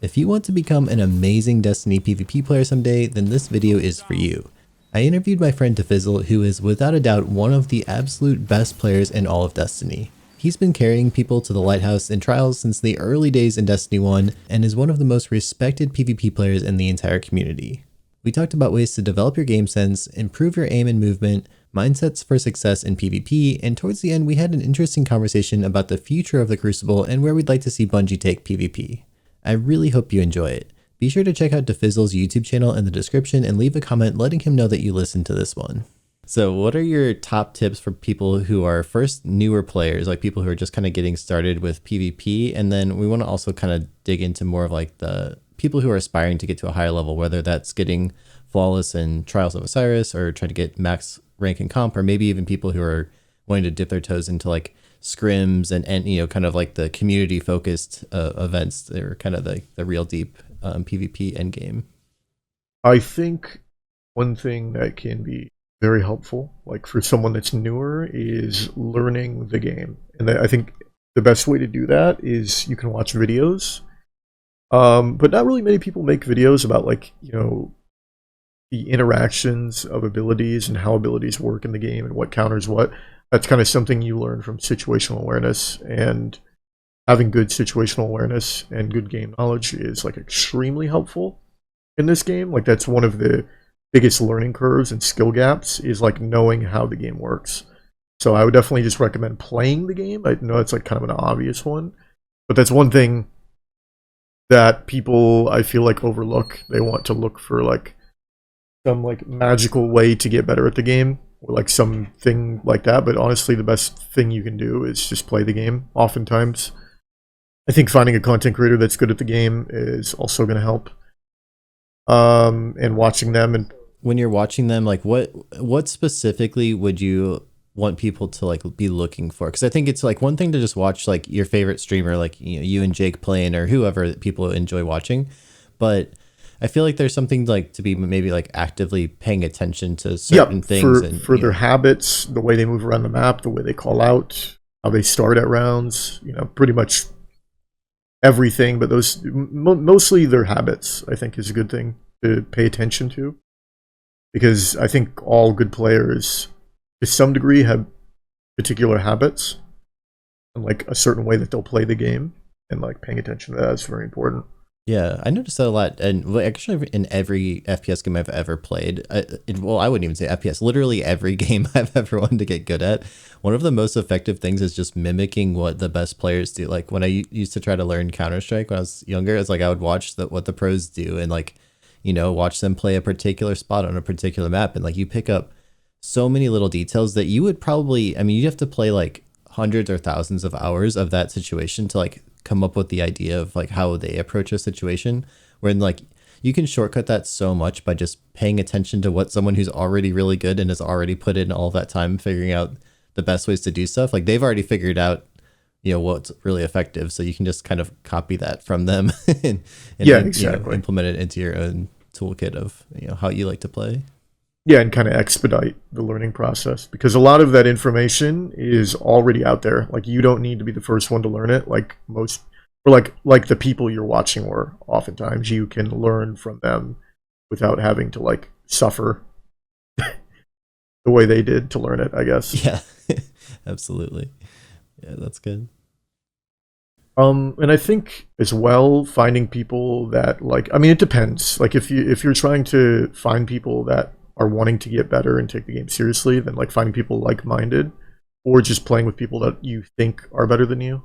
If you want to become an amazing Destiny PvP player someday, then this video is for you. I interviewed my friend Diffizzle, who is without a doubt one of the absolute best players in all of Destiny. He's been carrying people to the Lighthouse in trials since the early days in Destiny 1 and is one of the most respected PvP players in the entire community. We talked about ways to develop your game sense, improve your aim and movement, mindsets for success in PvP, and towards the end we had an interesting conversation about the future of the Crucible and where we'd like to see Bungie take PvP. I really hope you enjoy it. Be sure to check out Diffizzle's YouTube channel in the description and leave a comment letting him know that you listened to this one. So what are your top tips for people who are first newer players, like people who are just kind of getting started with PvP? And then we want to also kind of dig into more of like the people who are aspiring to get to a higher level, whether that's getting flawless in Trials of Osiris or trying to get max rank in comp, or maybe even people who are wanting to dip their toes into like scrims and you know, kind of like the community focused events that are kind of the real deep PvP endgame. I think one thing that can be very helpful, like for someone that's newer, is learning the game. And I think the best way to do that is you can watch videos. But not really many people make videos about, like, you know, the interactions of abilities and how abilities work in the game and what counters what. That's kind of something you learn from situational awareness, and having good situational awareness and good game knowledge is like extremely helpful in this game. Like that's one of the biggest learning curves and skill gaps, is like knowing how the game works. So I would definitely just recommend playing the game. I know it's like kind of an obvious one, but that's one thing that people, I feel like, overlook. They want to look for like some like magical way to get better at the game, or like something like that. But honestly, the best thing you can do is just play the game. Oftentimes, I think finding a content creator that's good at the game is also going to help. And watching them. And when you're watching them, like what specifically would you want people to like be looking for? Because I think it's like one thing to just watch like your favorite streamer, like, you know, you and Jake playing, or whoever that people enjoy watching, but I feel like there's something like to be maybe like actively paying attention to certain things for their habits, the way they move around the map, the way they call out, how they start at rounds, you know, pretty much everything. But those mostly their habits, I think, is a good thing to pay attention to, because I think all good players to some degree have particular habits and like a certain way that they'll play the game, and like paying attention to that is very important. Yeah, I noticed that a lot, and actually in every FPS game I've ever played, well, I wouldn't even say FPS, literally every game I've ever wanted to get good at, one of the most effective things is just mimicking what the best players do. Like when I used to try to learn Counter-Strike when I was younger, it's like I would watch what the pros do and like, you know, watch them play a particular spot on a particular map, and like you pick up so many little details that you would probably, I mean, you'd have to play like hundreds or thousands of hours of that situation to like come up with the idea of like how they approach a situation, when like you can shortcut that so much by just paying attention to what someone who's already really good and has already put in all that time figuring out the best ways to do stuff. Like they've already figured out, you know, what's really effective, so you can just kind of copy that from them and Yeah, then, exactly. you know, implement it into your own toolkit of, you know, how you like to play. Yeah, and kind of expedite the learning process, because a lot of that information is already out there. Like you don't need to be the first one to learn it. Like most, or like the people you're watching were. Oftentimes you can learn from them without having to like suffer the way they did to learn it, I guess. Yeah, absolutely. Yeah, that's good. And I think as well, finding people that like, I mean, it depends. Like if you're trying to find people that are wanting to get better and take the game seriously, then like finding people like-minded, or just playing with people that you think are better than you.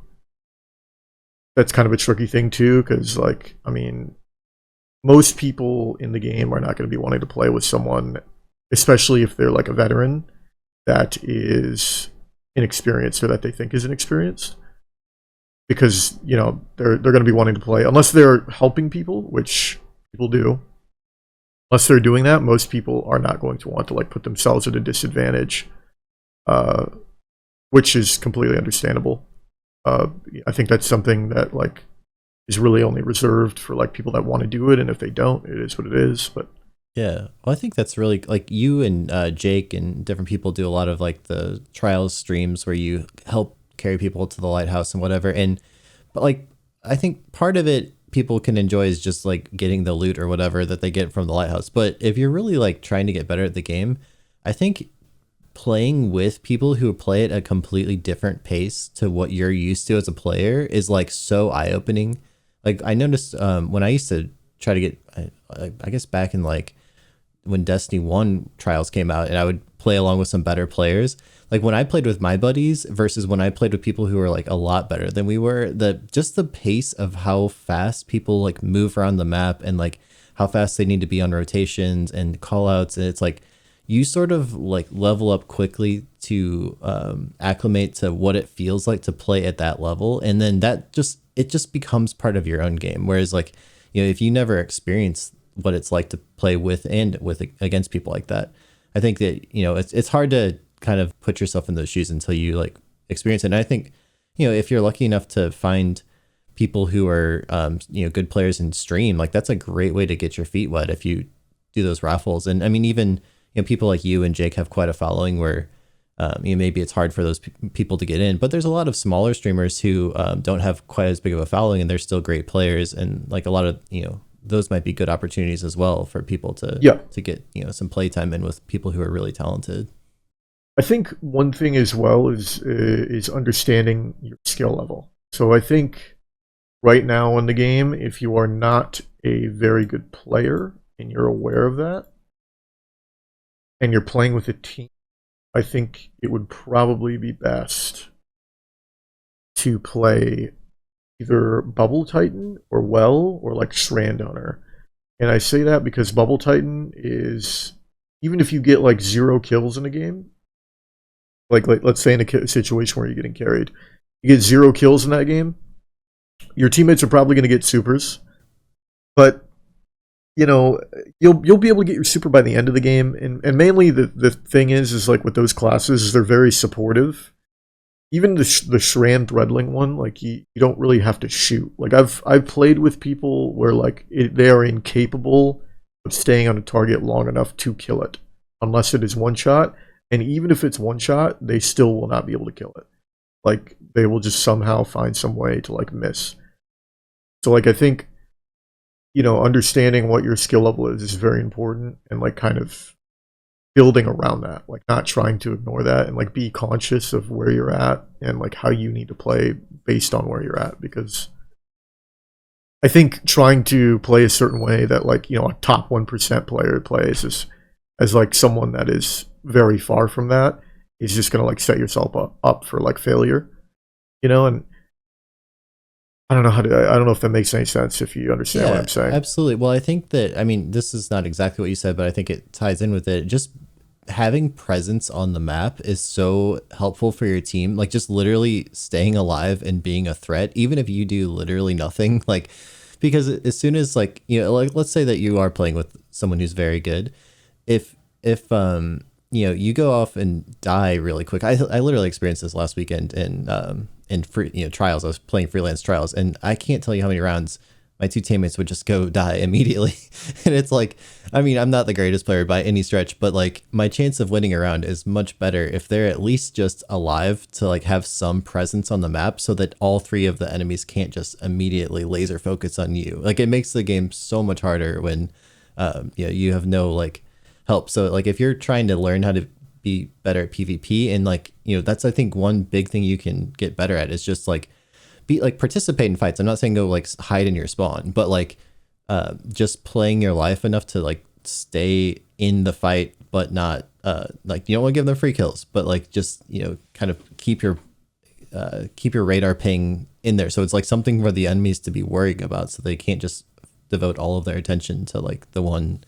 That's kind of a tricky thing too, because like, I mean, most people in the game are not going to be wanting to play with someone, especially if they're like a veteran, that is inexperienced or that they think is inexperienced. Because, you know, they're going to be wanting to play, unless they're helping people, which people do. Unless they're doing that, most people are not going to want to like put themselves at a disadvantage, which is completely understandable. I think that's something that like is really only reserved for like people that want to do it, and if they don't, it is what it is. But yeah, well, I think that's really like you and Jake and different people do a lot of like the trials streams where you help carry people to the lighthouse and whatever. And but like I think part of it people can enjoy is just like getting the loot or whatever that they get from the lighthouse. But if you're really like trying to get better at the game, I think playing with people who play at a completely different pace to what you're used to as a player is like so eye-opening. Like I noticed when I used to try to get, I guess back in like when Destiny 1 trials came out, and I would play along with some better players. Like when I played with my buddies versus when I played with people who were like a lot better than we were, just the pace of how fast people like move around the map and like how fast they need to be on rotations and call outs. And it's like, you sort of like level up quickly to acclimate to what it feels like to play at that level. And then it just becomes part of your own game. Whereas like, if you never experience what it's like to play with against people like that, I think that, it's hard to kind of put yourself in those shoes until you like experience it. And I think, if you're lucky enough to find people who are, good players in stream, like that's a great way to get your feet wet if you do those raffles. And I mean, even, people like you and Jake have quite a following where, maybe it's hard for those people to get in, but there's a lot of smaller streamers who don't have quite as big of a following, and they're still great players. And like a lot of, those might be good opportunities as well for people to get, some playtime in with people who are really talented. I think one thing as well is understanding your skill level. So I think right now in the game, if you are not a very good player and you're aware of that, and you're playing with a team, I think it would probably be best to play either Bubble Titan or Well or like Strand Hunter. And I say that because Bubble Titan is, even if you get like 0 kills in a game, like let's say in a situation where you're getting carried, you get 0 kills in that game, your teammates are probably going to get supers, but you'll be able to get your super by the end of the game. And mainly the thing is like with those classes is they're very supportive. Even the Shran Threadling one, like you don't really have to shoot. Like I've played with people where like they are incapable of staying on a target long enough to kill it unless it is one shot. And even if it's one shot, they still will not be able to kill it. Like they will just somehow find some way to like miss. So like I think, understanding what your skill level is very important, and like kind of building around that, like not trying to ignore that, and like be conscious of where you're at and like how you need to play based on where you're at. Because I think trying to play a certain way that like, a top 1% player plays as like someone that is very far from that is just going to like set yourself up for like failure, and I don't know if that makes any sense, if you understand what I'm saying. Absolutely. Well, I think that, this is not exactly what you said, but I think it ties in with it. Just having presence on the map is so helpful for your team. Like just literally staying alive and being a threat, even if you do literally nothing, like, because as soon as like, like let's say that you are playing with someone who's very good. If you go off and die really quick. I literally experienced this last weekend in free, trials. I was playing freelance trials, and I can't tell you how many rounds my 2 teammates would just go die immediately. And it's like, I'm not the greatest player by any stretch, but like my chance of winning a round is much better if they're at least just alive to like have some presence on the map, so that all 3 of the enemies can't just immediately laser focus on you. Like it makes the game so much harder when you have no like help. So like if you're trying to learn how to be better at PvP, and like, that's I think one big thing you can get better at is just like participate in fights. I'm not saying go like hide in your spawn, but like just playing your life enough to like stay in the fight, but not like you don't want to give them free kills, but like just kind of keep your radar ping in there, so it's like something for the enemies to be worrying about, so they can't just devote all of their attention to like the one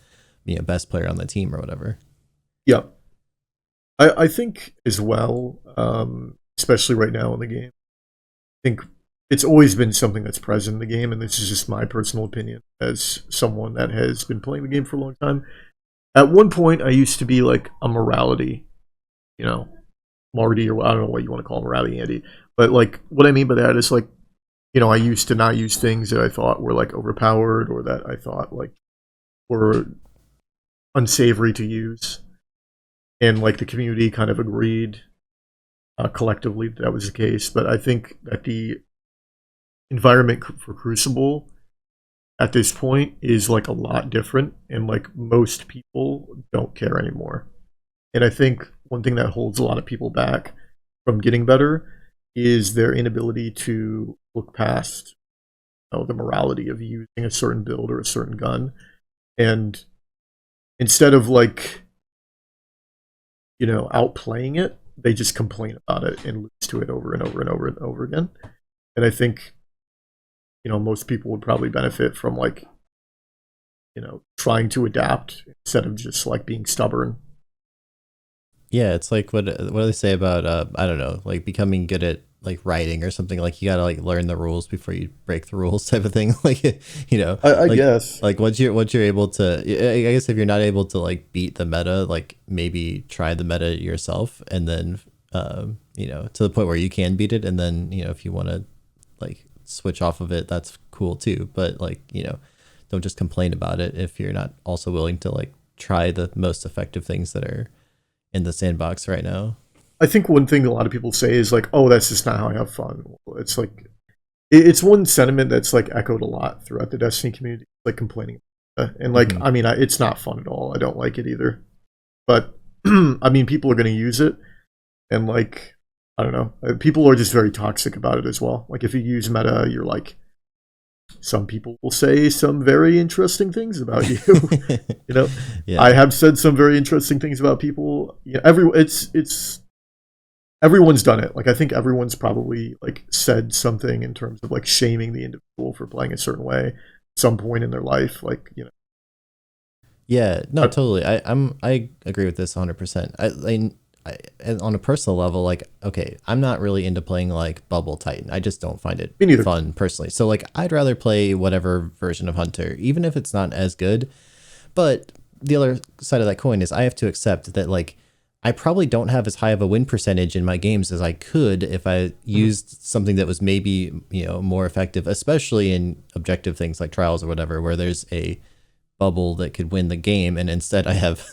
best player on the team or whatever. Yeah, I think as well, especially right now in the game, I think it's always been something that's present in the game, and this is just my personal opinion as someone that has been playing the game for a long time. At one point, I used to be like a morality, Marty, or I don't know what you want to call morality, Andy, but like what I mean by that is like, I used to not use things that I thought were like overpowered or that I thought like were unsavory to use, and like the community kind of agreed collectively that was the case. But I think that the environment for Crucible at this point is like a lot different, and like most people don't care anymore. And I think one thing that holds a lot of people back from getting better is their inability to look past, you know, the morality of using a certain build or a certain gun. And instead of like, you know, outplaying it, they just complain about it and lose to it over and over and over and over again. And I think, you know, most people would probably benefit from like, you know, trying to adapt instead of just like being stubborn. Yeah, it's like what do they say about I don't know, like becoming good at like writing or something, like you gotta like learn the rules before you break the rules type of thing. Like, you know, I like guess. like once you're able to, I guess if you're not able to like beat the meta, like maybe try the meta yourself, and then you know, to the point where you can beat it, and then, you know, if you want to like switch off of it, that's cool too. But like, you know, don't just complain about it if you're not also willing to like try the most effective things that are in the sandbox right now. I think one thing a lot of people say is like, "Oh, that's just not how I have fun." Well, it's like it's one sentiment that's like echoed a lot throughout the Destiny community, like complaining, and like I mean, it's not fun at all. I don't like it either. But I mean, people are going to use it, and like I don't know, people are just very toxic about it as well. Like if you use meta, you're like, some people will say some very interesting things about you. You know, Yeah. I have said some very interesting things about people. Yeah, it's everyone's done it. Like I think everyone's probably like said something in terms of like shaming the individual for playing a certain way at some point in their life. Like, you know. Yeah, no, totally. I agree with this 100%. And on a personal level, like, okay, I'm not really into playing like Bubble Titan. I just don't find it Me neither. fun personally. So like, I'd rather play whatever version of Hunter, even if it's not as good. But the other side of that coin is I have to accept that like, I probably don't have as high of a win percentage in my games as I could if I used something that was maybe, you know, more effective, especially in objective things like trials or whatever, where there's a bubble that could win the game, and instead I have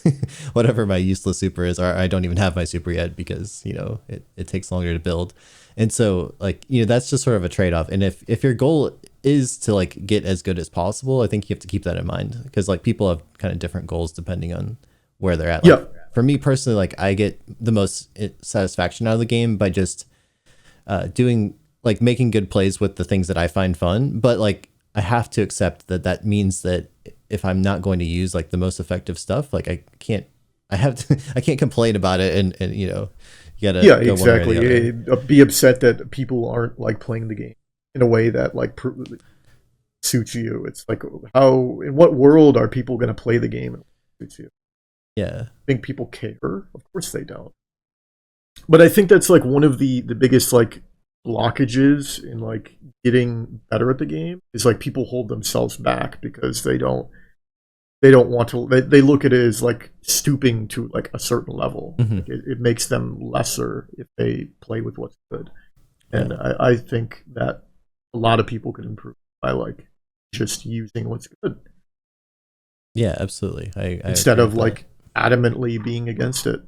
whatever my useless super is, or I don't even have my super yet because, you know, it takes longer to build. And so like, you know, that's just sort of a trade-off. And if your goal is to like get as good as possible, I think you have to keep that in mind, because like people have kind of different goals depending on where they're at. Like, Yeah. for me personally, like I get the most satisfaction out of the game by just doing like making good plays with the things that I find fun. But like I have to accept that that means that if I'm not going to use like the most effective stuff, like I can't complain about it, and you know, you gotta Yeah, go one way or the exactly. other. Be upset that people aren't like playing the game in a way that like suits you. It's like, how, in what world are people going to play the game and suits you? Yeah. Think people care? Of course they don't. But I think that's like one of the biggest like blockages in like getting better at the game is like people hold themselves back because they don't want to, they look at it as like stooping to like a certain level. Like it makes them lesser if they play with what's good. And Yeah. I think that a lot of people could improve by like just using what's good Yeah, absolutely. I instead agree of with that. like adamantly being against it.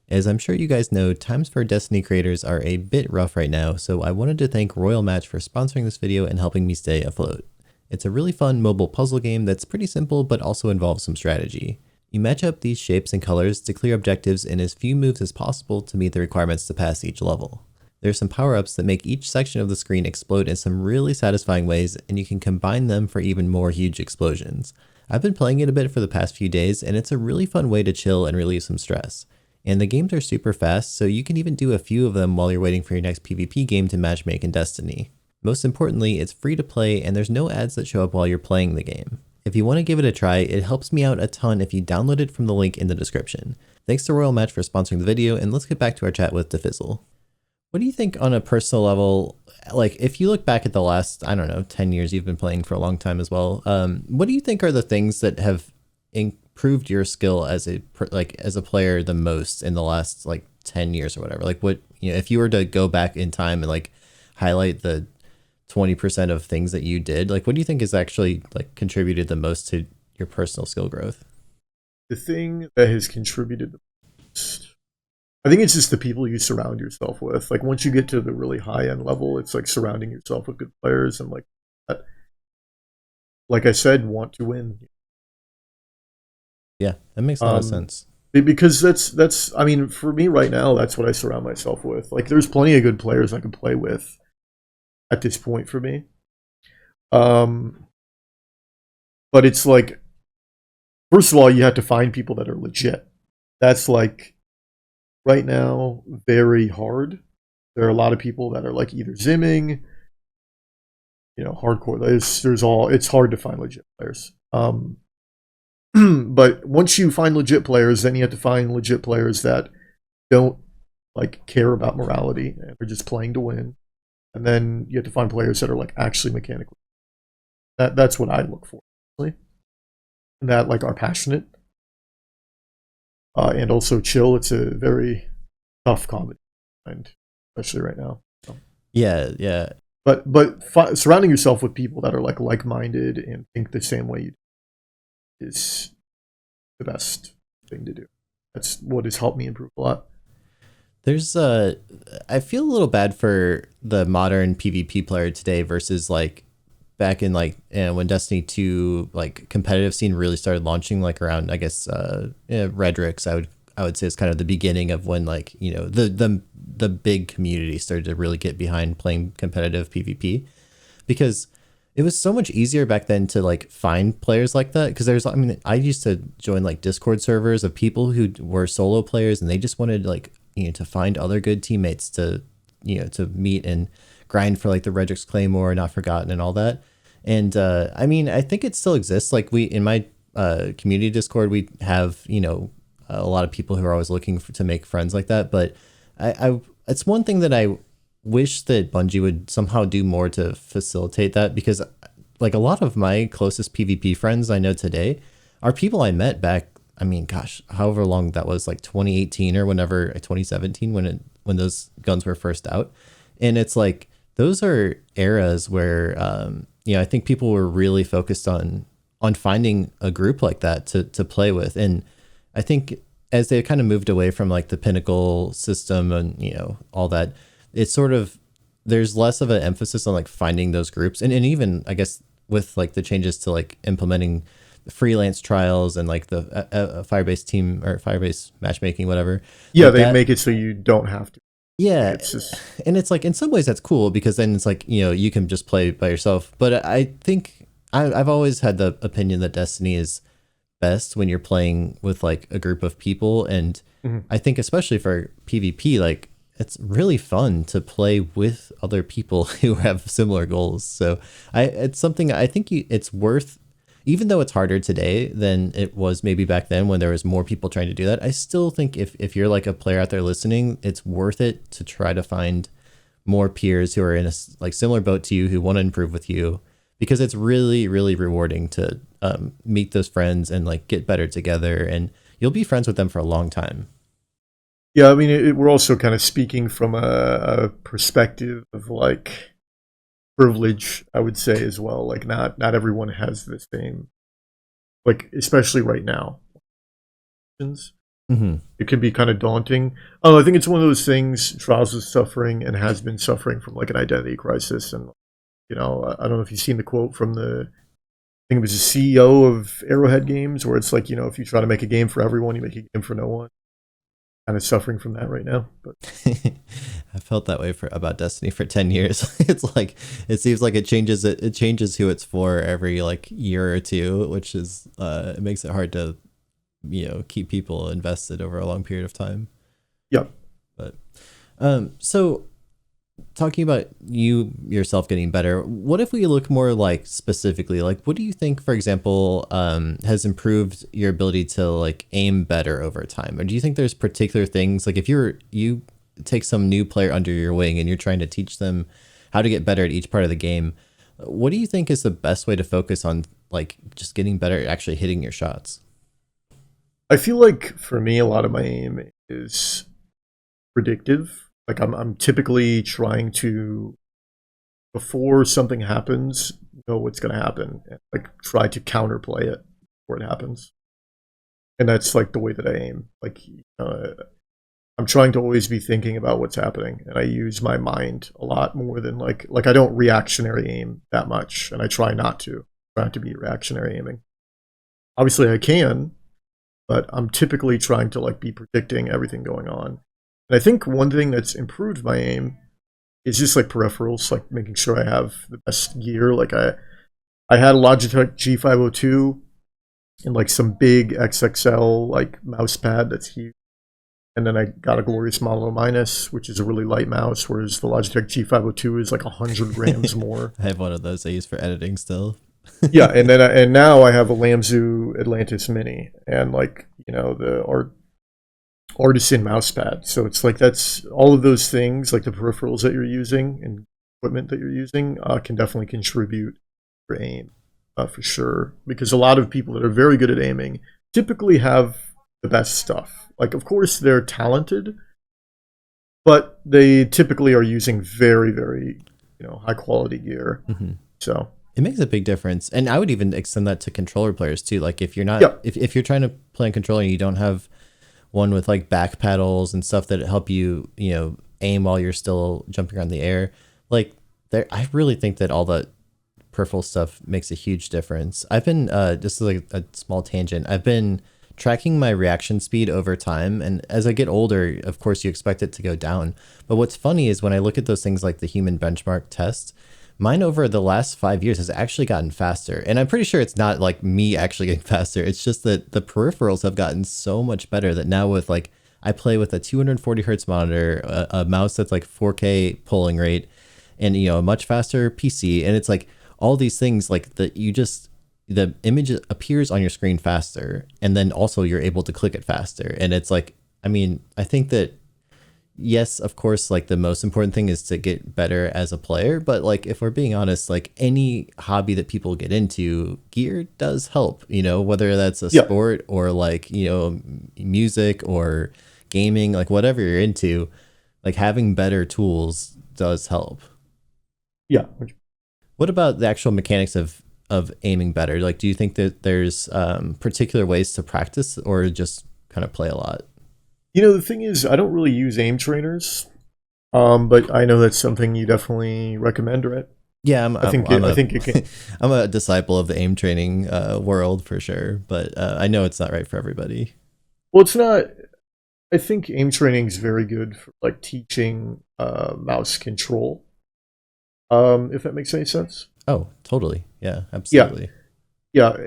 As I'm sure you guys know, times for Destiny creators are a bit rough right now, so I wanted to thank Royal Match for sponsoring this video and helping me stay afloat. It's a really fun mobile puzzle game that's pretty simple but also involves some strategy. You match up these shapes and colors to clear objectives in as few moves as possible to meet the requirements to pass each level. There's some power-ups that make each section of the screen explode in some really satisfying ways, and you can combine them for even more huge explosions. I've been playing it a bit for the past few days, and it's a really fun way to chill and relieve some stress. And the games are super fast, so you can even do a few of them while you're waiting for your next PvP game to matchmake in Destiny. Most importantly, it's free to play and there's no ads that show up while you're playing the game. If you want to give it a try, it helps me out a ton if you download it from the link in the description. Thanks to Royal Match for sponsoring the video, and let's get back to our chat with Diffizzle. What do you think on a personal level, like if you look back at the last, I don't know, 10 years, you've been playing for a long time as well, what do you think are the things that have improved your skill as a player the most in the last like 10 years or whatever? Like what, you know, if you were to go back in time and like highlight the 20% of things that you did, like what do you think has actually like contributed the most to your personal skill growth? The thing that has contributed the most, I think it's just the people you surround yourself with. Like once you get to the really high end level, it's like surrounding yourself with good players and like that. like I said, want to win. Yeah, that makes a lot of sense. Because that's I mean, for me right now, that's what I surround myself with. Like, there's plenty of good players I can play with at this point for me. But it's like, first of all, you have to find people that are legit. That's like right now very hard. There are a lot of people that are like either zimming, hardcore. There's all. It's hard to find legit players. But once you find legit players, then you have to find legit players that don't like care about morality and are just playing to win. And then you have to find players that are like actually mechanically. That's what I look for, really. And that like are passionate and also chill. It's a very tough comedy, and especially right now. So. Yeah. But surrounding yourself with people that are like-minded and think the same way you do is the best thing to do. That's what has helped me improve a lot. There's I feel a little bad for the modern PvP player today versus like back in like when Destiny 2 like competitive scene really started launching, like around I guess Redrix. I would say it's kind of the beginning of when like the big community started to really get behind playing competitive PvP, because it was so much easier back then to like find players like that. Because I used to join like Discord servers of people who were solo players and they just wanted like to find other good teammates to to meet and grind for like the Redrix Claymore, Not Forgotten, and all that. And I think it still exists. Like in my community Discord, we have a lot of people who are always looking to make friends like that. But it's one thing that I wish that Bungie would somehow do more to facilitate that, because like a lot of my closest PvP friends I know today are people I met back, however long that was, like 2018 or 2017 when those guns were first out. And it's like those are eras where I think people were really focused on finding a group like that to play with. And I think as they kind of moved away from like the Pinnacle system and all that, it's sort of, there's less of an emphasis on like finding those groups. And even I guess with like the changes to like implementing freelance trials and like the Firebase team or Firebase matchmaking, whatever. Yeah, they make it so you don't have to. Yeah. And it's like in some ways that's cool, because then it's like, you can just play by yourself. But I think I've always had the opinion that Destiny is best when you're playing with like a group of people. And I think especially for PvP, like it's really fun to play with other people who have similar goals. So it's something I think it's worth, even though it's harder today than it was maybe back then when there was more people trying to do that. I still think if you're like a player out there listening, it's worth it to try to find more peers who are in a like similar boat to you, who want to improve with you, because it's really, really rewarding to meet those friends and like get better together, and you'll be friends with them for a long time. Yeah, I mean, we're also kind of speaking from a perspective of like privilege, I would say, as well. Like not everyone has the same, like especially right now. It can be kind of daunting. Oh, I think it's one of those things. Trials is suffering and has been suffering from like an identity crisis, and I don't know if you've seen the quote from I think it was the CEO of Arrowhead Games, where it's like, if you try to make a game for everyone, you make a game for no one. Kind of suffering from that right now. But I felt that way about Destiny for 10 years. It's like it seems like it changes who it's for every like year or two, which is it makes it hard to keep people invested over a long period of time. Yep. But so talking about you yourself getting better, what if we look more like specifically, like what do you think, for example, has improved your ability to like aim better over time? Or do you think there's particular things, like if you take some new player under your wing and you're trying to teach them how to get better at each part of the game, what do you think is the best way to focus on like just getting better at actually hitting your shots? I feel like for me, a lot of my aim is predictive. Like I'm typically trying to, before something happens, know what's going to happen, and like try to counterplay it before it happens. And that's like the way that I aim. Like I'm trying to always be thinking about what's happening, and I use my mind a lot more than like I don't reactionary aim that much, and I try not to. try not to be reactionary aiming. Obviously, I can, but I'm typically trying to like be predicting everything going on. And I think one thing that's improved my aim is just like peripherals, like making sure I have the best gear. Like I had a Logitech G502 and like some big XXL like mouse pad that's huge. And then I got a Glorious Mono Minus, which is a really light mouse, whereas the Logitech G502 is like 100 grams more. I have one of those I use for editing still. Yeah, and then and now I have a Lamzu Atlantis Mini and like the Artisan mouse pad. So it's like that's all of those things, like the peripherals that you're using and equipment that you're using, can definitely contribute for aim, for sure. Because a lot of people that are very good at aiming typically have the best stuff. Like, of course, they're talented, but they typically are using very, very, high quality gear. Mm-hmm. So it makes a big difference, and I would even extend that to controller players too. Like, if you're not, if you're trying to play on controller and you don't have one with like back paddles and stuff that help you, aim while you're still jumping around the air, like I really think that all that peripheral stuff makes a huge difference. I've been just like a small tangent. I've been tracking my reaction speed over time, and as I get older, of course, you expect it to go down. But what's funny is when I look at those things like the human benchmark test, mine over the last 5 years has actually gotten faster. And I'm pretty sure it's not like me actually getting faster. It's just that the peripherals have gotten so much better that now with like, I play with a 240 hertz monitor, a mouse that's like 4K polling rate, and a much faster PC. And it's like all these things like that the image appears on your screen faster, and then also you're able to click it faster. And it's like, I mean, I think that yes, of course, like the most important thing is to get better as a player. But like, if we're being honest, like any hobby that people get into, gear does help, whether that's a sport or like, music or gaming, like whatever you're into, like having better tools does help. Yeah. What about the actual mechanics of aiming better? Like, do you think that there's particular ways to practice or just kind of play a lot? The thing is, I don't really use aim trainers, but I know that's something you definitely recommend, right? Yeah, I think it can. I'm a disciple of the aim training world for sure, but I know it's not right for everybody. Well, it's not. I think aim training is very good for like teaching mouse control. If that makes any sense. Oh, totally. Yeah, absolutely. Yeah,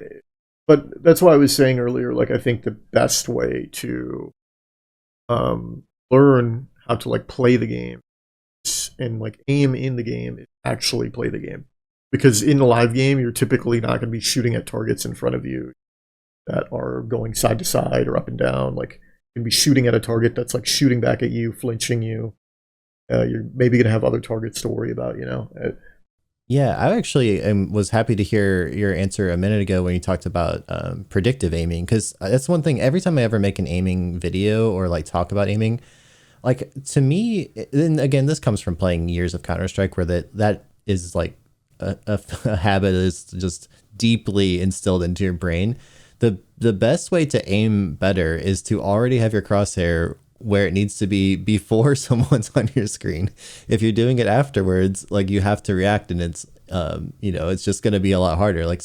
but that's why I was saying earlier. Like, I think the best way to learn how to like play the game and like aim in the game is actually play the game, because in the live game you're typically not going to be shooting at targets in front of you that are going side to side or up and down. Like, you can be shooting at a target that's like shooting back at you, flinching you. You're maybe going to have other targets to worry about, Yeah, I actually was happy to hear your answer a minute ago when you talked about predictive aiming, because that's one thing. Every time I ever make an aiming video or like talk about aiming, like to me, and again, this comes from playing years of Counter-Strike, where that is like a habit that is just deeply instilled into your brain. The best way to aim better is to already have your crosshair where it needs to be before someone's on your screen. If you're doing it afterwards, like you have to react, and it's it's just going to be a lot harder. Like,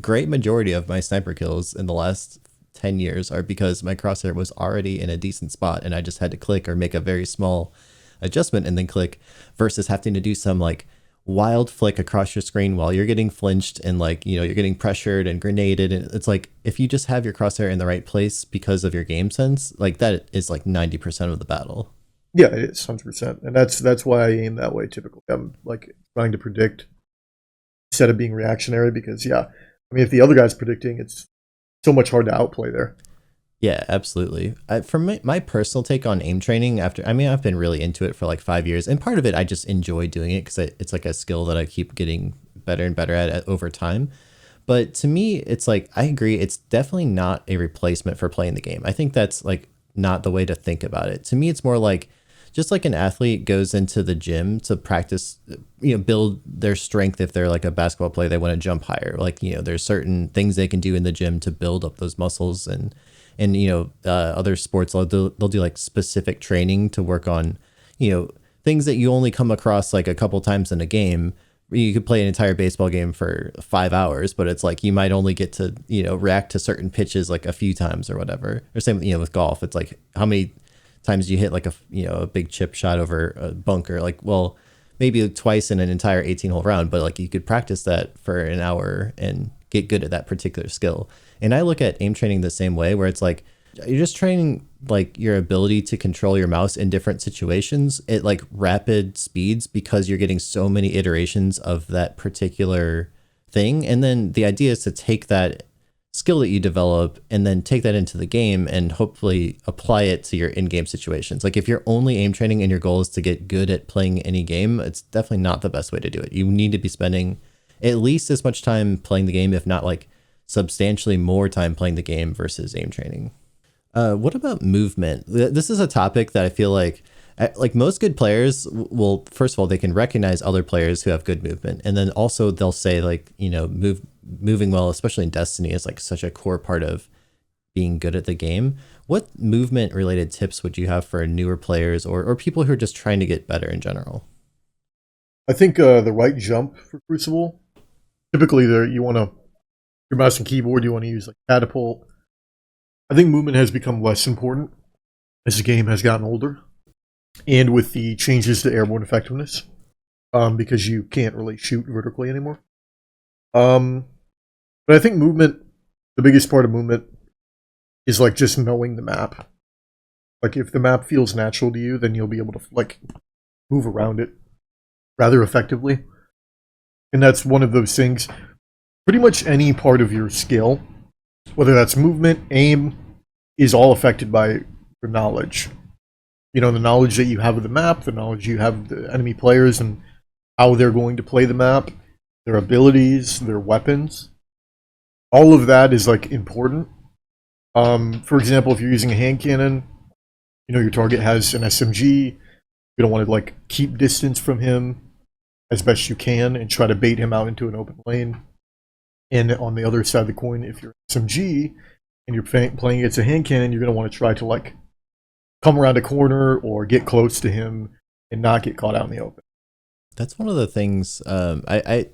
great majority of my sniper kills in the last 10 years are because my crosshair was already in a decent spot and I just had to click or make a very small adjustment and then click, versus having to do some like wild flick across your screen while you're getting flinched and like, you're getting pressured and grenaded. And it's like, if you just have your crosshair in the right place because of your game sense, like that is like 90% of the battle. Yeah, it is 100%. And that's why I aim that way typically. I'm like trying to predict instead of being reactionary, because if the other guy's predicting, it's so much hard to outplay there. Yeah, absolutely. For my personal take on aim training, I've been really into it for like 5 years, and part of it I just enjoy doing it because it's like a skill that I keep getting better and better at over time. But to me, it's like, I agree, it's definitely not a replacement for playing the game. I think that's like not the way to think about it. To me, it's more like just like an athlete goes into the gym to practice, build their strength. If they're like a basketball player, they want to jump higher. Like, there's certain things they can do in the gym to build up those muscles, and other sports, they'll do like specific training to work on, things that you only come across like a couple times in a game, you could play an entire baseball game for 5 hours, but it's like you might only get to, react to certain pitches like a few times or whatever. Or same, with golf. It's like how many times do you hit like a big chip shot over a bunker? Like, well, maybe twice in an entire 18-hole round, but like you could practice that for an hour and get good at that particular skill. And I look at aim training the same way, where it's like you're just training like your ability to control your mouse in different situations at like rapid speeds, because you're getting so many iterations of that particular thing. And then the idea is to take that skill that you develop and then take that into the game and hopefully apply it to your in-game situations. Like if you're only aim training and your goal is to get good at playing any game, it's definitely not the best way to do it. You need to be spending at least as much time playing the game, if not like substantially more time playing the game versus aim training. What about movement? This is a topic that I feel like most good players will, first of all, they can recognize other players who have good movement. And then also they'll say like, moving well, especially in Destiny, is like such a core part of being good at the game. What movement related tips would you have for newer players or people who are just trying to get better in general? I think the right jump for Crucible, typically you want to, your mouse and keyboard, you want to use like catapult. I think movement has become less important as the game has gotten older, and with the changes to Airborne Effectiveness, because you can't really shoot vertically anymore. But I think movement, the biggest part of movement is like just knowing the map. Like if the map feels natural to you, then you'll be able to like move around it rather effectively. And that's one of those things. Pretty much any part of your skill, whether that's movement, aim, is all affected by your knowledge. The knowledge that you have of the map, the knowledge you have of the enemy players and how they're going to play the map, their abilities, their weapons. All of that is like important. For example, if you're using a hand cannon, your target has an SMG, you don't want to like keep distance from him as best you can and try to bait him out into an open lane. And on the other side of the coin, if you're SMG and you're playing against a hand cannon, you're going to want to try to like come around a corner or get close to him and not get caught out in the open. That's one of the things I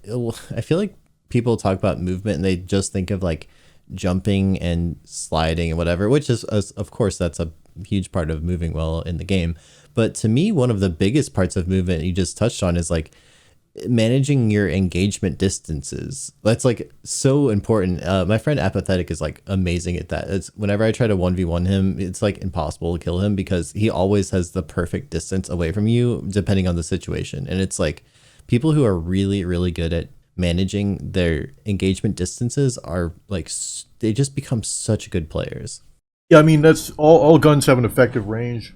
feel like people talk about movement and they just think of like jumping and sliding and whatever, which is, of course, that's a huge part of moving well in the game. But to me, one of the biggest parts of movement you just touched on is like managing your engagement distances. That's like so important. My friend Apathettic is like amazing at that. It's whenever I try to 1v1 him, it's like impossible to kill him because he always has the perfect distance away from you depending on the situation. And it's like people who are really, really good at managing their engagement distances are like, they just become such good players. Yeah, I mean, that's all guns have an effective range,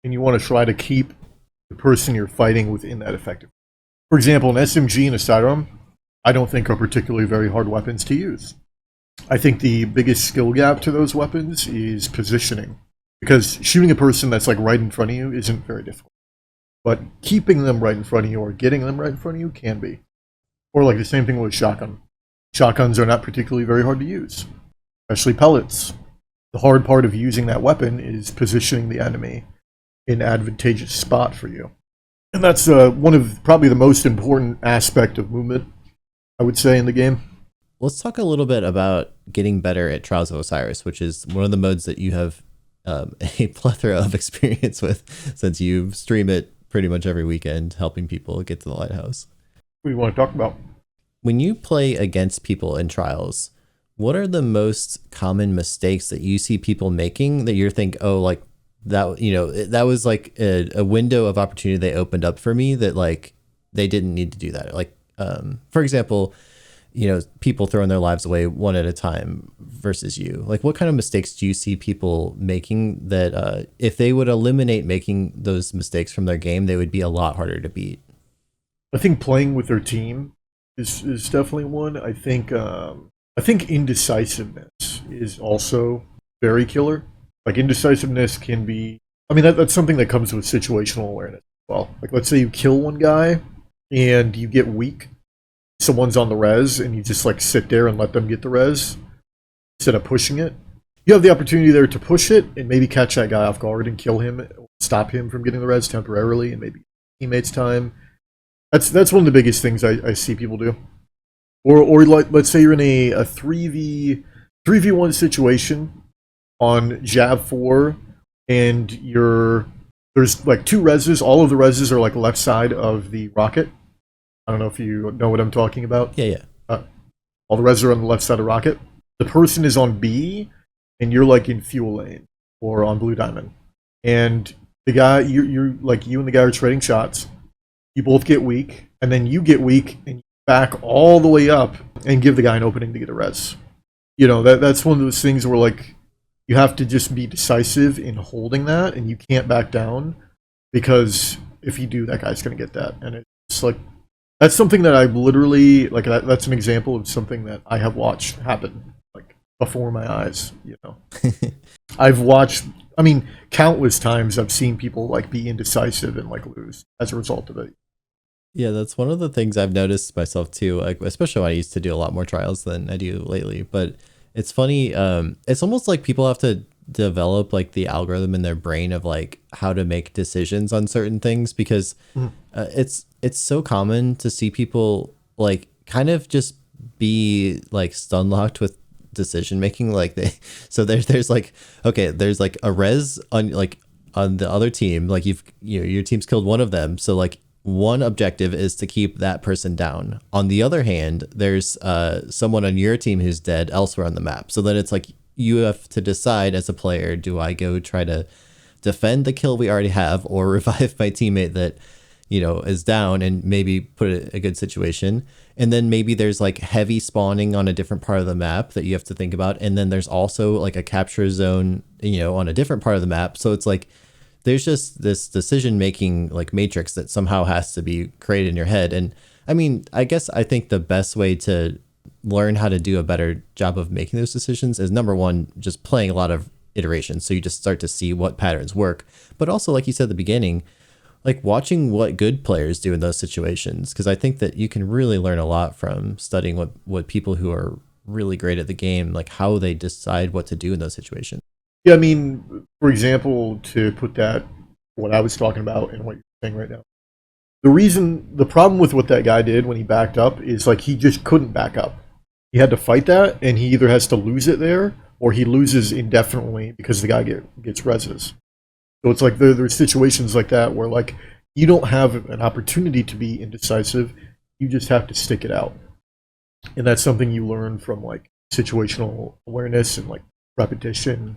and you want to try to keep the person you're fighting within that effective. For example, an SMG and a sidearm, I don't think are particularly very hard weapons to use. I think the biggest skill gap to those weapons is positioning, because shooting a person that's like right in front of you isn't very difficult. But keeping them right in front of you or getting them right in front of you can be. Or like the same thing with shotgun. Shotguns are not particularly very hard to use, especially pellets. The hard part of using that weapon is positioning the enemy in an advantageous spot for you. And that's one of probably the most important aspect of movement, I would say, in the game. Let's talk a little bit about getting better at Trials of Osiris, which is one of the modes that you have a plethora of experience with since you stream it pretty much every weekend, helping people get to the lighthouse. What do you want to talk about? When you play against people in Trials, what are the most common mistakes that you see people making that you think, oh, like, that, that was like a window of opportunity they opened up for me that like they didn't need to do that. Like, for example, people throwing their lives away one at a time versus you. Like, what kind of mistakes do you see people making that if they would eliminate making those mistakes from their game, they would be a lot harder to beat? I think playing with their team is definitely one. I think indecisiveness is also very killer. Like, indecisiveness can be, I mean, that's something that comes with situational awareness as well. Like, let's say you kill one guy and you get weak. Someone's on the res and you just like sit there and let them get the res instead of pushing it. You have the opportunity there to push it and maybe catch that guy off guard and kill him, stop him from getting the res temporarily, and maybe teammates' time. That's one of the biggest things I see people do. Or like, let's say you're in a 3v1 situation on Jav 4, and there's like 2 reses. All of the reses are like left side of the rocket. I don't know if you know what I'm talking about. Yeah. All the reses are on the left side of rocket. The person is on B, and you're like in fuel lane or on blue diamond. And the guy, you're like, you and the guy are trading shots. You both get weak, and then you get weak, and you back all the way up and give the guy an opening to get a res. You know, that's one of those things where like you have to just be decisive in holding that, and you can't back down, because if you do, that guy's going to get that. And it's like, that's something that I literally, like, that's an example of something that I have watched happen, like, before my eyes, you know. I've watched, I mean, countless times I've seen people like be indecisive and like lose as a result of it. Yeah, that's one of the things I've noticed myself too, like especially when I used to do a lot more trials than I do lately. But it's funny, it's almost like people have to develop like the algorithm in their brain of like how to make decisions on certain things, because it's so common to see people like kind of just be like stun locked with decision making. Like there's like, okay, there's like a res on like on the other team, like your team's killed one of them, so like one objective is to keep that person down. On the other hand, there's someone on your team who's dead elsewhere on the map. So then it's like you have to decide as a player, do I go try to defend the kill we already have, or revive my teammate that, you know, is down and maybe put it in a good situation? And then maybe there's like heavy spawning on a different part of the map that you have to think about. And then there's also like a capture zone, you know, on a different part of the map. So it's like, there's just this decision-making like matrix that somehow has to be created in your head. And I mean, I guess I think the best way to learn how to do a better job of making those decisions is, number one, just playing a lot of iterations. So you just start to see what patterns work, but also, like you said at the beginning, like watching what good players do in those situations. Cause I think that you can really learn a lot from studying what people who are really great at the game, like how they decide what to do in those situations. Yeah, I mean, for example, to put that, what I was talking about and what you're saying right now, the problem with what that guy did when he backed up is like he just couldn't back up. He had to fight that, and he either has to lose it there or he loses indefinitely because the guy gets reses. So it's like there's situations like that where like you don't have an opportunity to be indecisive. You just have to stick it out, and that's something you learn from like situational awareness and like repetition.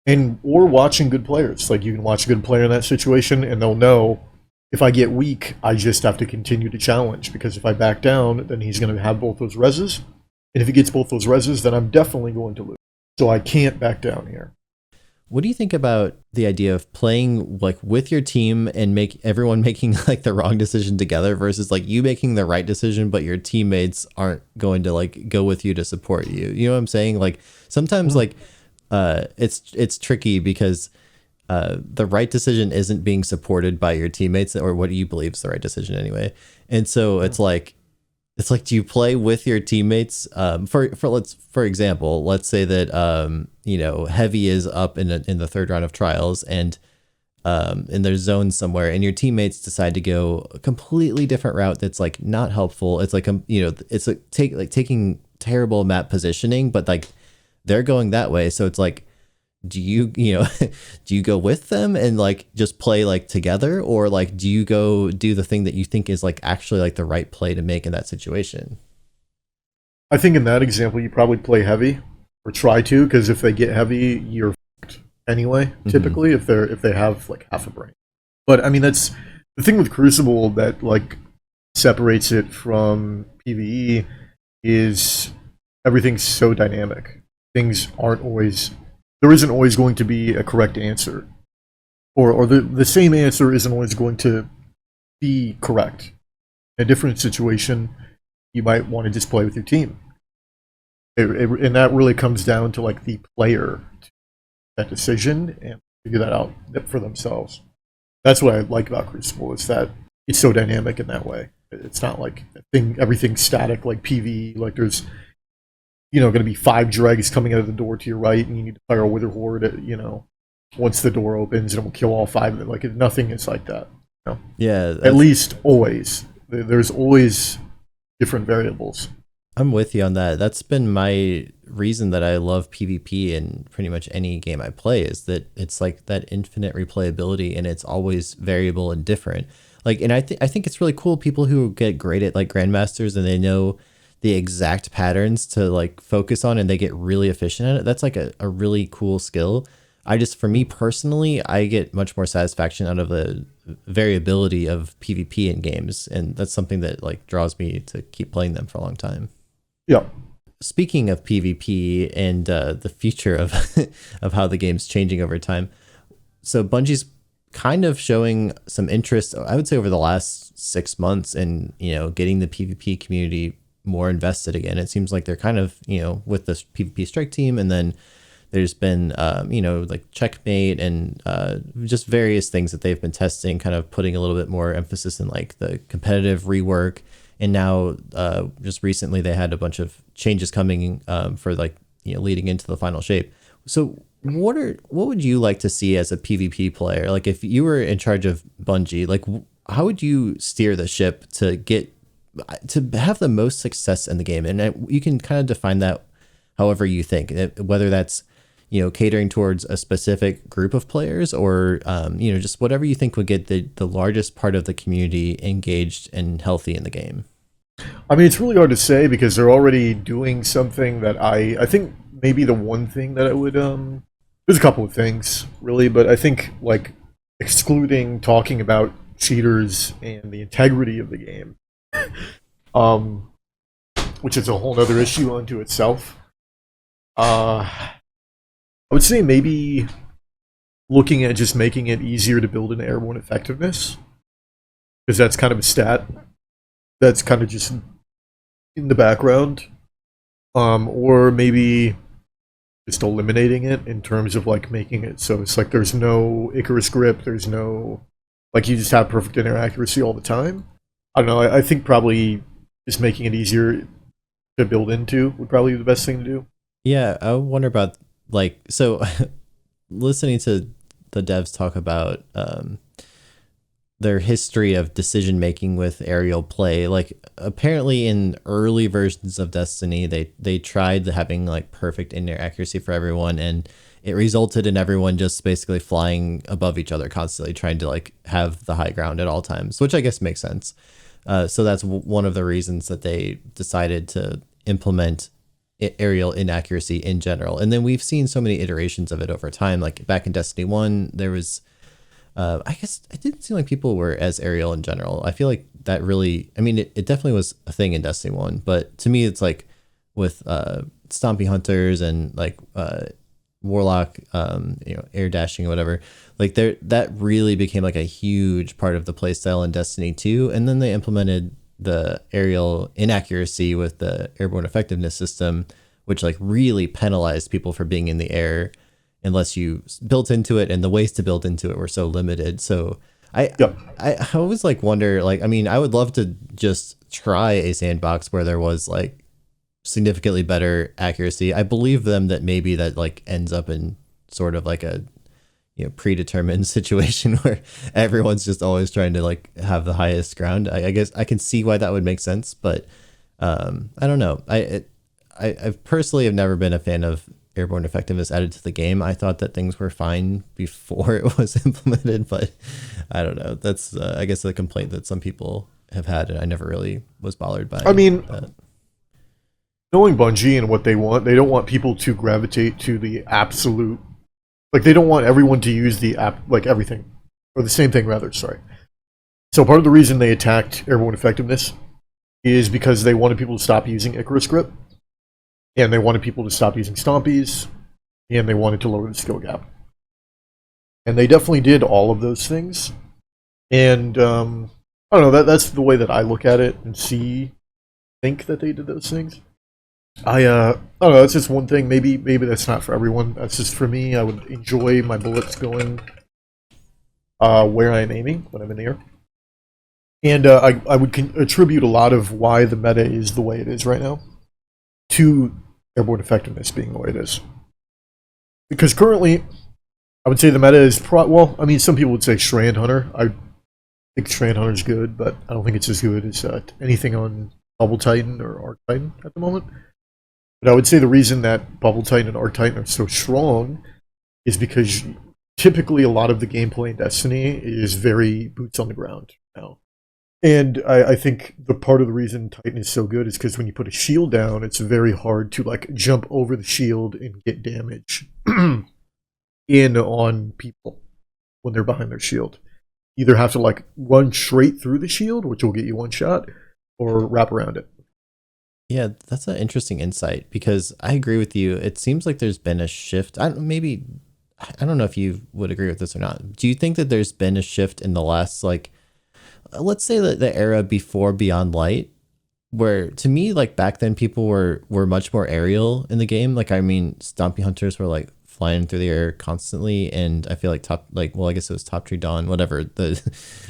And or watching good players. Like you can watch a good player in that situation and they'll know, if I get weak, I just have to continue to challenge, because if I back down, then he's going to have both those reses, and if he gets both those reses, then I'm definitely going to lose. So I can't back down here. What do you think about the idea of playing like with your team and make everyone making like the wrong decision together versus like you making the right decision, but your teammates aren't going to like go with you to support you? You know what I'm saying? Like sometimes like it's tricky because the right decision isn't being supported by your teammates, or what you believe is the right decision anyway. And so it's like, do you play with your teammates? For example, let's say that you know, heavy is up in the third round of trials, and there's zones somewhere, and your teammates decide to go a completely different route that's like not helpful. It's like you know, it's like taking terrible map positioning, but like they're going that way. So it's like, do you know, do you go with them and like just play like together, or like do you go do the thing that you think is like actually like the right play to make in that situation? I think in that example, you probably play heavy, or try to, because if they get heavy, you're fucked anyway. Typically, if they have like half a brain. But I mean, that's the thing with Crucible that like separates it from PvE, is everything's so dynamic. Things aren't always, there isn't always going to be a correct answer, or the same answer isn't always going to be correct. In a different situation, you might want to just play with your team. And that really comes down to like the player, that decision, and figure that out for themselves. That's what I like about Crucible, is that it's so dynamic in that way. It's not like everything's static like PvE. Like there's, you know, going to be 5 dregs coming out of the door to your right, and you need to fire a Wither Horde, you know, once the door opens, and it will kill all 5 of them. Like nothing is like that. You know? Yeah, At least always. There's always different variables. I'm with you on that. That's been my reason that I love PvP in pretty much any game I play, is that it's like that infinite replayability, and it's always variable and different. Like, and I think it's really cool, people who get great at like grandmasters and they know the exact patterns to like focus on and they get really efficient at it. That's like a really cool skill. I just, for me personally, I get much more satisfaction out of the variability of PvP in games, and that's something that like draws me to keep playing them for a long time. Yeah. Speaking of PvP and the future of of how the game's changing over time, so Bungie's kind of showing some interest, I would say, over the last 6 months in, getting the PvP community more invested again. It seems like they're kind of, with this PvP strike team, and then there's been, like Checkmate and just various things that they've been testing, kind of putting a little bit more emphasis in like the competitive rework. And now just recently they had a bunch of changes coming for like, leading into the final shape. So what would you like to see as a PvP player? Like, if you were in charge of Bungie, like how would you steer the ship to have the most success in the game? And you can kind of define that however you think, whether that's, catering towards a specific group of players, or, just whatever you think would get the largest part of the community engaged and healthy in the game. I mean, it's really hard to say because they're already doing something that I think maybe the one thing that I would, there's a couple of things really, but I think like excluding talking about cheaters and the integrity of the game, which is a whole other issue unto itself. I would say maybe looking at just making it easier to build an airborne effectiveness, because that's kind of a stat that's kind of just in the background, or maybe just eliminating it in terms of like making it so it's like there's no Icarus grip, there's no, like, you just have perfect inner accuracy all the time. I don't know, I think probably just making it easier to build into would probably be the best thing to do. Yeah, I wonder about, like, so listening to the devs talk about their history of decision making with aerial play, like apparently in early versions of Destiny, they tried having like perfect in-air accuracy for everyone, and it resulted in everyone just basically flying above each other constantly, trying to like have the high ground at all times, which I guess makes sense. So that's one of the reasons that they decided to implement aerial inaccuracy in general. And then we've seen so many iterations of it over time. Like back in Destiny 1, there was, I guess it didn't seem like people were as aerial in general. I feel like that really, I mean, it definitely was a thing in Destiny 1, but to me, it's like with Stompy Hunters and like Warlock, air dashing or whatever, like that really became like a huge part of the playstyle in Destiny 2. And then they implemented the aerial inaccuracy with the Airborne Effectiveness system, which like really penalized people for being in the air unless you built into it, and the ways to build into it were so limited. So I always like wonder, like, I mean, I would love to just try a sandbox where there was like significantly better accuracy. I believe them that maybe that like ends up in sort of like a predetermined situation where everyone's just always trying to like have the highest ground. I guess I can see why that would make sense, but I don't know. I personally have never been a fan of airborne effectiveness added to the game. I thought that things were fine before it was implemented, but I don't know. That's I guess a complaint that some people have had, and I never really was bothered by. I mean, that. Knowing Bungie and what they don't want people to gravitate to the absolute. Like, they don't want everyone to use the app, like everything, or the same thing rather, sorry. So part of the reason they attacked airborne effectiveness is because they wanted people to stop using Icarus grip, and they wanted people to stop using Stompies, and they wanted to lower the skill gap. And they definitely did all of those things. And, I don't know, that's the way that I look at it and think that they did those things. I don't know, that's just one thing. Maybe that's not for everyone. That's just for me. I would enjoy my bullets going where I'm aiming when I'm in the air. And I would attribute a lot of why the meta is the way it is right now to airborne effectiveness being the way it is. Because currently, I would say the meta is well, I mean, some people would say Strand Hunter. think Strand Hunter's good, but I don't think it's as good as anything on Bubble Titan or Arc Titan at the moment. But I would say the reason that Bubble Titan and Arc Titan are so strong is because typically a lot of the gameplay in Destiny is very boots on the ground now. And I think the part of the reason Titan is so good is because when you put a shield down, it's very hard to like jump over the shield and get damage in on people when they're behind their shield. You either have to like run straight through the shield, which will get you one shot, or wrap around it. Yeah, that's an interesting insight because I agree with you. It seems like there's been a shift. I don't know if you would agree with this or not. Do you think that there's been a shift in the last, like, let's say that the era before Beyond Light, where to me, like back then people were much more aerial in the game. Like, I mean, Stompy Hunters were like flying through the air constantly. And I feel like I guess it was Top Tree Dawn, whatever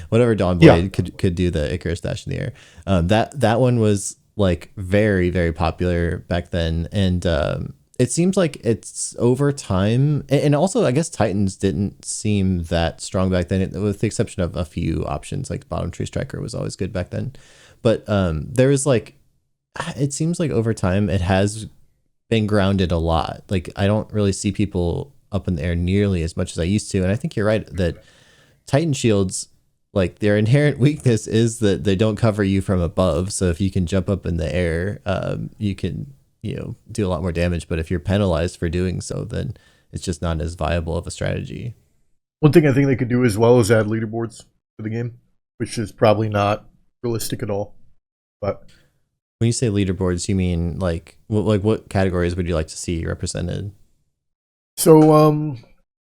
whatever Dawn Blade could do the Icarus dash in the air. That one was like very, very popular back then. And, it seems like it's over time. And also, I guess Titans didn't seem that strong back then, with the exception of a few options, like Bottom Tree Striker was always good back then. But there was like, it seems like over time, it has been grounded a lot. Like, I don't really see people up in the air nearly as much as I used to. And I think you're right that Titan shields, like their inherent weakness is that they don't cover you from above. So if you can jump up in the air, you can do a lot more damage. But if you're penalized for doing so, then it's just not as viable of a strategy. One thing I think they could do as well is add leaderboards to the game, which is probably not realistic at all. But when you say leaderboards, you mean like what categories would you like to see represented? So,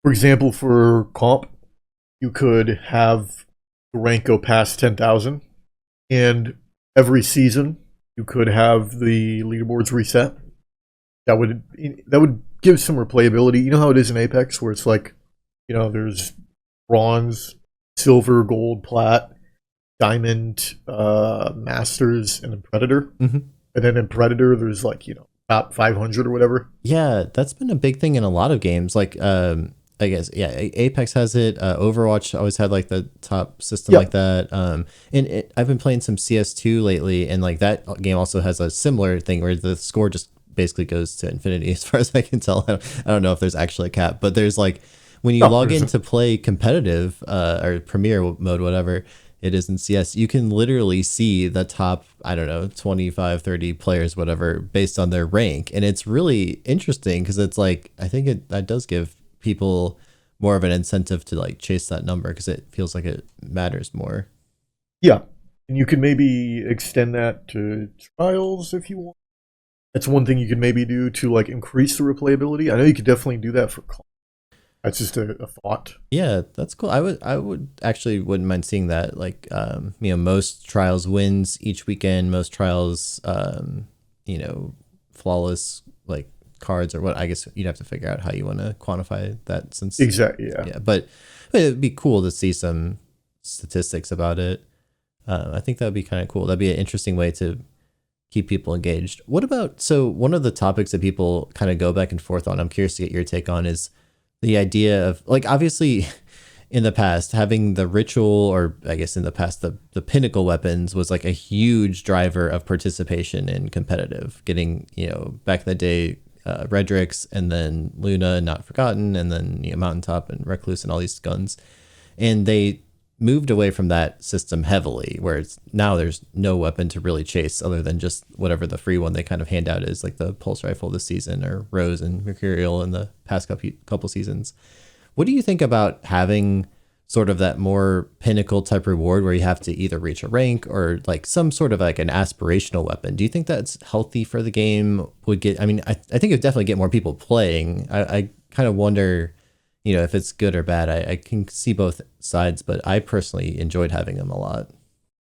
for example, for comp, you could have the rank go past 10,000, and every season you could have the leaderboards reset. That would give some replayability. You know how it is in Apex, where it's like, there's bronze, silver, gold, plat, diamond, masters, and then predator. Mm-hmm. And then in predator, there's like top 500 or whatever. Yeah, that's been a big thing in a lot of games. Like, I guess, yeah, Apex has it. Overwatch always had like the top system like that. And I've been playing some CS2 lately, and like that game also has a similar thing where the score just basically goes to infinity, as far as I can tell. I don't know if there's actually a cap, but there's like when you log in to play competitive or premier mode, whatever it is in CS, you can literally see the top, I don't know, 25, 30 players, whatever, based on their rank. And it's really interesting because it's like, I think that does give people more of an incentive to like chase that number because it feels like it matters more. Yeah. And you can maybe extend that to trials if you want. That's one thing you could maybe do to like increase the replayability. I know you could definitely do that for comp. That's just a thought. Yeah, that's cool. I would actually wouldn't mind seeing that. Like, most trials wins each weekend. Most trials, flawless like cards or what. I guess you'd have to figure out how you want to quantify that. Since exactly, yeah. But it'd be cool to see some statistics about it. I think that would be kind of cool. That'd be an interesting way to keep people engaged. What about, so one of the topics that people kind of go back and forth on, I'm curious to get your take on, is the idea of, like, obviously in the past having the ritual, or I guess in the past the pinnacle weapons was like a huge driver of participation in competitive, getting, back in the day, Redrix, and then Luna and Not Forgotten, and then Mountaintop and Recluse and all these guns. And they moved away from that system heavily, where it's now there's no weapon to really chase other than just whatever the free one they kind of hand out is, like the pulse rifle this season, or Rose and Mercurial in the past couple seasons. What do you think about having sort of that more pinnacle type reward where you have to either reach a rank or like some sort of like an aspirational weapon? Do you think that's healthy for the game? I think it would definitely get more people playing. I kind of wonder, if it's good or bad. I can see both sides, but I personally enjoyed having them a lot.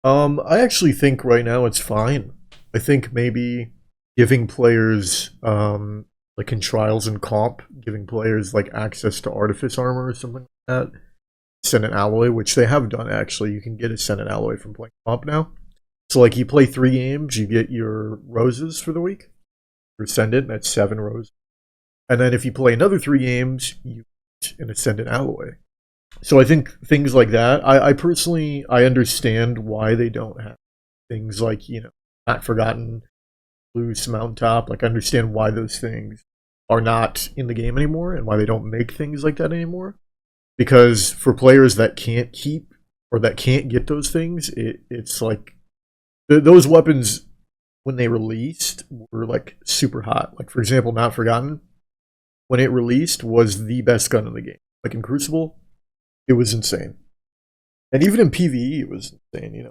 I actually think right now it's fine. I think maybe giving players, like in trials and comp, giving players like access to artifice armor or something like that, Ascendant Alloy, which they have done actually. You can get Ascendant Alloy from playing comp now. So like you play 3 games, you get your roses for the week. Your Ascendant, that's 7 roses. And then if you play another 3 games, you get an Ascendant Alloy. So I think things like that. I personally I understand why they don't have things like not forgotten, loose, mountaintop. Like I understand why those things are not in the game anymore and why they don't make things like that anymore. Because for players that can't keep or that can't get those things, it's like those weapons when they released were like super hot. Like for example, Not Forgotten when it released was the best gun in the game. Like in Crucible, it was insane, and even in PvE, it was insane.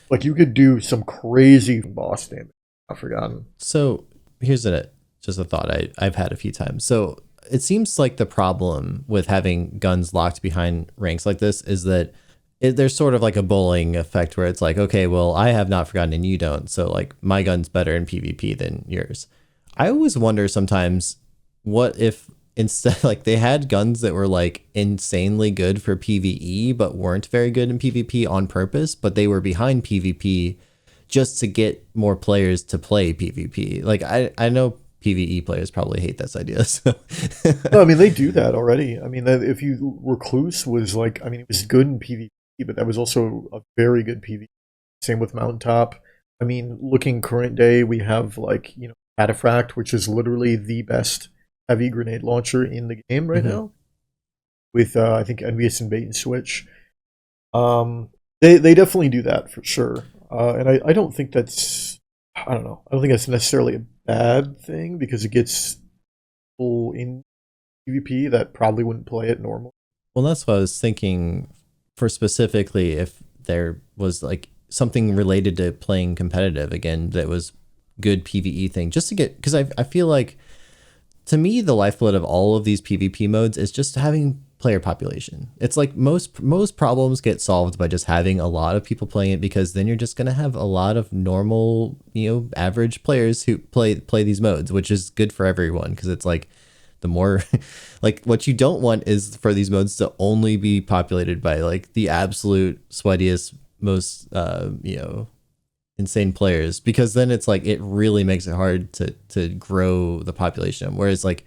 Like you could do some crazy boss damage. Not Forgotten. So here's just a thought I've had a few times. So it seems like the problem with having guns locked behind ranks like this is that there's sort of like a bullying effect where it's like, okay, well, I have Not Forgotten and you don't. So like my gun's better in PvP than yours. I always wonder sometimes what if instead like they had guns that were like insanely good for PvE but weren't very good in PvP on purpose, but they were behind PvP just to get more players to play PvP. Like I know PvE players probably hate this idea. So No, I mean they do that already. I mean, if you Recluse was like, I mean, it was good in PvP, but that was also a very good PvP. Same with Mountaintop. I mean, looking current day, we have like Cataphract, which is literally the best heavy grenade launcher in the game right now. With I think Envious and Bait and Switch. They definitely do that for sure, and I don't think that's I don't know. I don't think that's necessarily a bad thing because it gets people in PvP that probably wouldn't play it normal. well, that's what I was thinking for specifically if there was like something related to playing competitive again that was good PvE thing just to get because I feel like to me the lifeblood of all of these PvP modes is just having player population. It's like most problems get solved by just having a lot of people playing it because then you're just going to have a lot of normal, average players who play these modes, which is good for everyone because it's like the more like what you don't want is for these modes to only be populated by like the absolute sweatiest most insane players because then it's like it really makes it hard to grow the population, whereas like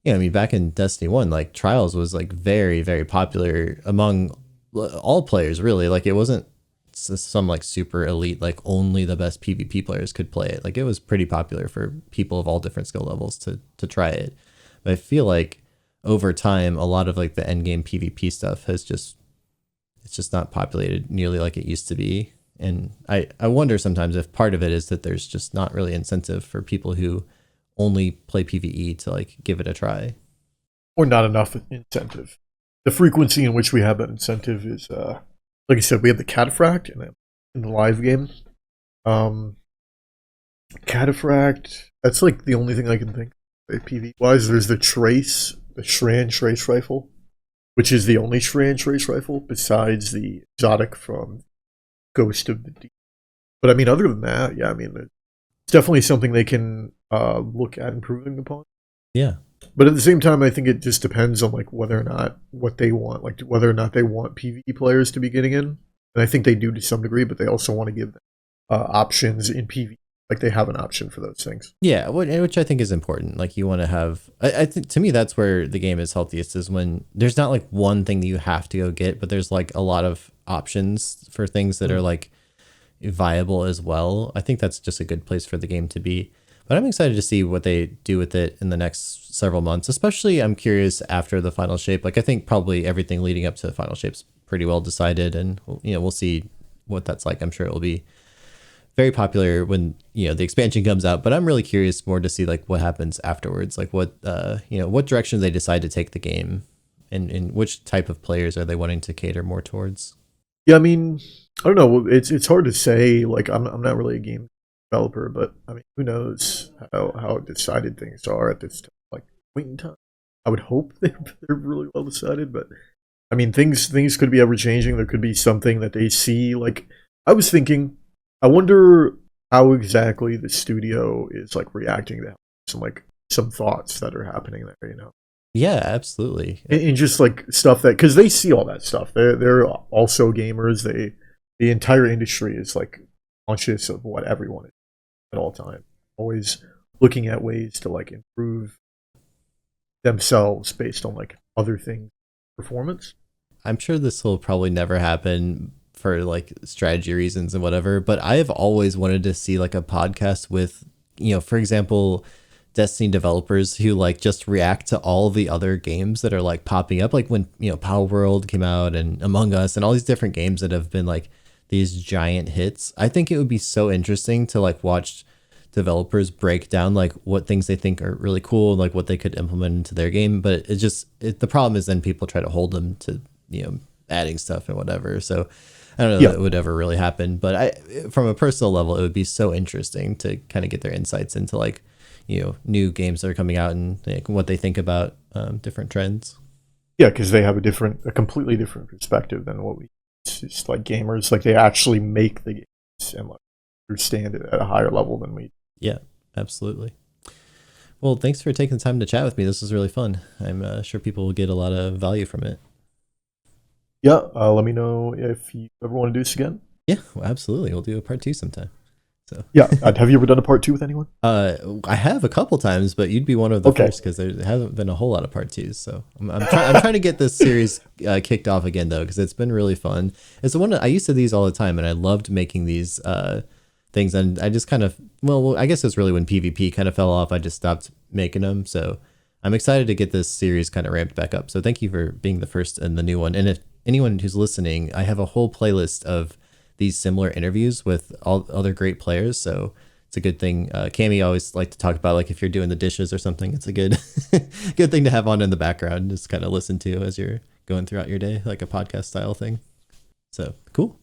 I mean back in Destiny 1 like Trials was like very very popular among all players really. Like it wasn't some like super elite like only the best PvP players could play it. Like it was pretty popular for people of all different skill levels to try it. But I feel like over time, a lot of like the end game PvP stuff it's just not populated nearly like it used to be. And I wonder sometimes if part of it is that there's just not really incentive for people who only play PvE to like give it a try. Or not enough incentive. The frequency in which we have that incentive is, like I said, we have the Cataphract in the live game. Cataphract, that's like the only thing I can think of PvE wise. There's the Shran Trace rifle, which is the only Shran Trace rifle besides the exotic from Ghost of the Deep. But I mean, other than that, yeah, I mean, it's definitely something they can look at improving upon. Yeah. But at the same time, I think it just depends on like whether or not what they want, like whether or not they want PvE players to be getting in. And I think they do to some degree, but they also want to give them options in PvE. Like they have an option for those things. Yeah, which I think is important. Like you want to have, I think to me that's where the game is healthiest is when there's not like one thing that you have to go get, but there's like a lot of options for things that are like viable as well. I think that's just a good place for the game to be. But I'm excited to see what they do with it in the next several months. Especially, I'm curious after the final shape. Like I think probably everything leading up to the final shape's pretty well decided, and we'll see what that's like. I'm sure it will be very popular when the expansion comes out, but I'm really curious more to see like what happens afterwards, like what what direction they decide to take the game, and which type of players are they wanting to cater more towards. Yeah, I mean, I don't know. It's hard to say. Like I'm not really a game developer, but I mean, who knows how decided things are at this like point in time. I would hope they're really well decided, but I mean, things could be ever changing. There could be something that they see. Like I was thinking. I wonder how exactly the studio is like reacting to some thoughts that are happening there. Yeah, absolutely. And just like stuff that because they see all that stuff. They're also gamers. The entire industry is like conscious of what everyone is at all time. Always looking at ways to like improve themselves based on like other things performance. I'm sure this will probably never happen for like strategy reasons and whatever, but I have always wanted to see like a podcast with, for example, Destiny developers who like just react to all the other games that are like popping up, like when Power World came out and Among Us and all these different games that have been like these giant hits. I think it would be so interesting to like watch developers break down like what things they think are really cool, like what they could implement into their game. But the problem is then people try to hold them to adding stuff and whatever. So I don't know that it would ever really happen. But from a personal level, it would be so interesting to kind of get their insights into like new games that are coming out and like, what they think about different trends. Yeah, because they have a completely different perspective than what we. It's just like gamers, like they actually make the games and like understand it at a higher level than we. Yeah, absolutely. Well, thanks for taking the time to chat with me. This was really fun. I'm sure people will get a lot of value from it. Yeah, let me know if you ever want to do this again. Yeah, well, absolutely. We'll do a part 2 sometime. So yeah, have you ever done a part 2 with anyone? I have a couple times, but you'd be one of the first because there hasn't been a whole lot of part 2s. So I'm trying to get this series kicked off again though, because it's been really fun. It's the one that I used to do these all the time, and I loved making these things. And I just kind of I guess it's really when PvP kind of fell off, I just stopped making them. So I'm excited to get this series kind of ramped back up. So thank you for being the first and the new one. And if anyone who's listening, I have a whole playlist of these similar interviews with all other great players. So it's a good thing. Cammy always like to talk about, like if you're doing the dishes or something, it's a good good thing to have on in the background, just kind of listen to as you're going throughout your day, like a podcast style thing. So cool.